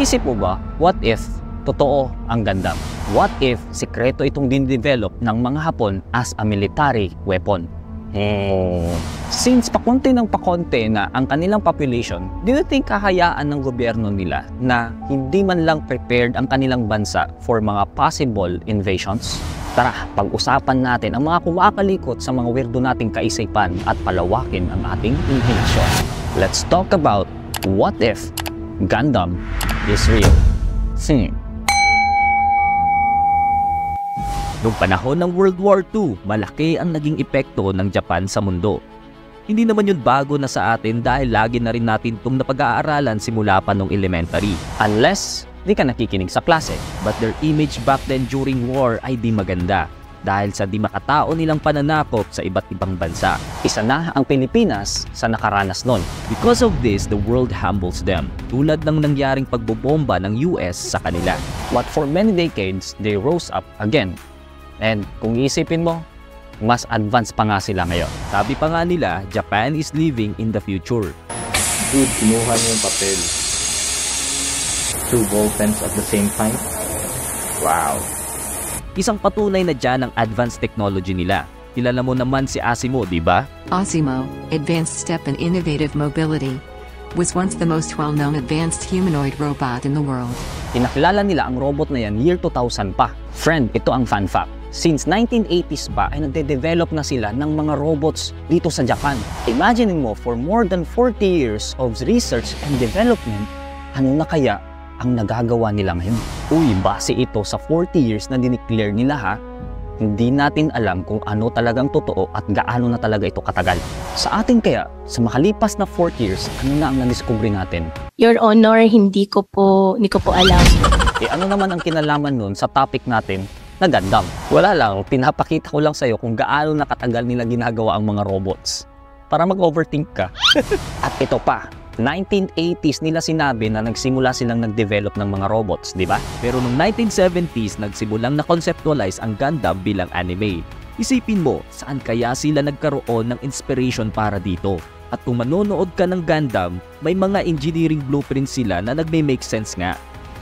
Naisip mo ba, what if totoo ang Gundam? What if sikreto itong din-develop ng mga Hapon as a military weapon? Since pakonti ng pakonti na ang kanilang population, do you think kahayaan ng gobyerno nila na hindi man lang prepared ang kanilang bansa for mga possible invasions? Tara, pag-usapan natin ang mga kumakalikot sa mga weirdo nating kaisipan at palawakin ang ating imahinasyon. Let's talk about what if Gundam is real. Noong panahon ng World War II, malaki ang naging epekto ng Japan sa mundo. Hindi naman yun bago na sa atin dahil lagi na rin natin itong napag-aaralan simula pa nung elementary. Unless di ka nakikinig sa klase. But their image back then during war ay di maganda dahil sa di makatao nilang pananakop sa iba't ibang bansa. Isa na ang Pilipinas sa nakaranas nun. Because of this, the world humbles them, tulad ng nangyaring pagbobomba ng US sa kanila. But for many decades, they rose up again. And kung iisipin mo, mas advanced pa nga sila ngayon. Sabi pa nga nila, Japan is living in the future. Dude, kinuha niyo yung papel. 2 ballpens at the same time? Wow. Isang patunay na dyan ang advanced technology nila. Kilala mo naman si Asimo, di ba? Asimo, Advanced Step and Innovative Mobility, was once the most well-known advanced humanoid robot in the world. Pinakilala nila ang robot na yan year 2000 pa. Friend, ito ang fun fact. Since 1980s pa ay nagde-develop na sila ng mga robots dito sa Japan. Imagine mo, for more than 40 years of research and development, ano na kaya ang nagagawa nila ngayon? Uy, base ito sa 40 years na dineclare nila ha, hindi natin alam kung ano talagang totoo at gaano na talaga ito katagal. Sa atin kaya, sa makalipas na 4 years, ano na ang nadiskubre natin? Your Honor, hindi ko po alam. Ano naman ang kinalaman nun sa topic natin na Gundam? Wala lang, pinapakita ko lang sa'yo kung gaano na katagal nila ginagawa ang mga robots para mag-overthink ka. At ito pa, 1980s nila sinabi na nagsimula silang nag-develop ng mga robots, di ba? Pero noong 1970s, nagsimulang na-conceptualize ang Gundam bilang anime. Isipin mo, saan kaya sila nagkaroon ng inspiration para dito? At kung manonood ka ng Gundam, may mga engineering blueprints sila na nagme-make sense nga.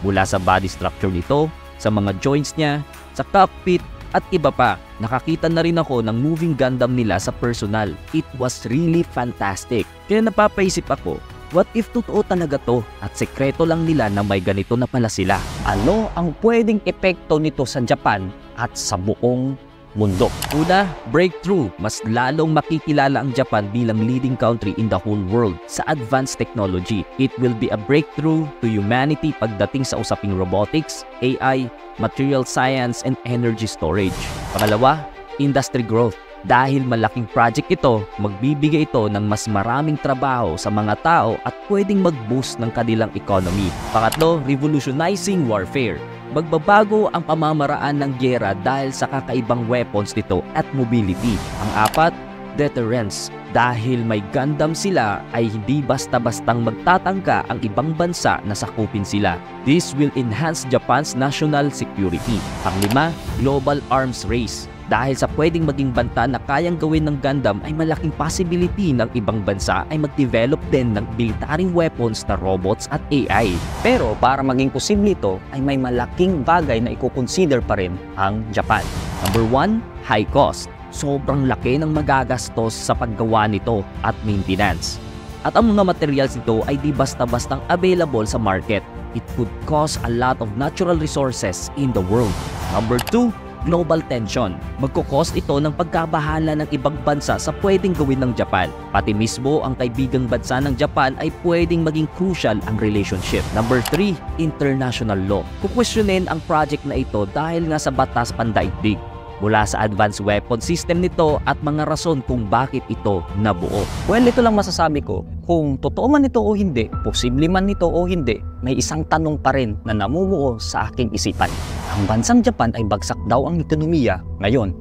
Mula sa body structure nito, sa mga joints niya, sa cockpit, at iba pa. Nakakita na rin ako ng moving Gundam nila sa personal. It was really fantastic. Kaya napapaisip ako, what if totoo talaga to at sekreto lang nila na may ganito na pala sila? Ano ang pwedeng epekto nito sa Japan at sa buong mundo? Una, breakthrough. Mas lalong makikilala ang Japan bilang leading country in the whole world sa advanced technology. It will be a breakthrough to humanity pagdating sa usaping robotics, AI, material science, and energy storage. Pangalawa, industry growth. Dahil malaking project ito, magbibigay ito ng mas maraming trabaho sa mga tao at pwedeng mag-boost ng kanilang economy. Pangatlo, revolutionizing warfare. Magbabago ang pamamaraan ng gyera dahil sa kakaibang weapons nito at mobility. Ang apat, deterrence. Dahil may Gundam sila ay hindi basta-bastang magtatangka ang ibang bansa na sakupin sila. This will enhance Japan's national security. Panglima, global arms race. Dahil sa pwedeng maging banta na kayang gawin ng Gundam ay malaking possibility ng ibang bansa ay mag-develop din ng military weapons na robots at AI. Pero para maging posible ito ay may malaking bagay na i-consider pa rin ang Japan. Number 1, high cost. Sobrang laki ng magagastos sa paggawa nito at maintenance. At ang mga materials nito ay di basta-bastang available sa market. It could cost a lot of natural resources in the world. Number 2, global tension. Magko-cost ito ng pagkabahala ng ibang bansa sa pwedeng gawin ng Japan. Pati mismo ang kaibigang bansa ng Japan ay pwedeng maging crucial ang relationship. Number 3, international law. Kukwestiyonin ang project na ito dahil nga sa batas pandaigdig. Mula sa advanced weapon system nito at mga rason kung bakit ito nabuo. Well, ito lang masasabi ko, kung totoo man ito o hindi, posible man ito o hindi, may isang tanong pa rin na namumuo sa aking isipan. Ang bansang Japan ay bagsak daw ang ekonomiya, ngayon,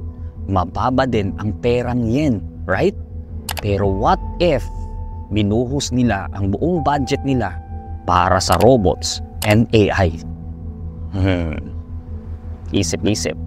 mababa din ang perang yen, right? Pero what if binuhos nila ang buong budget nila para sa robots and AI? Isip-isip.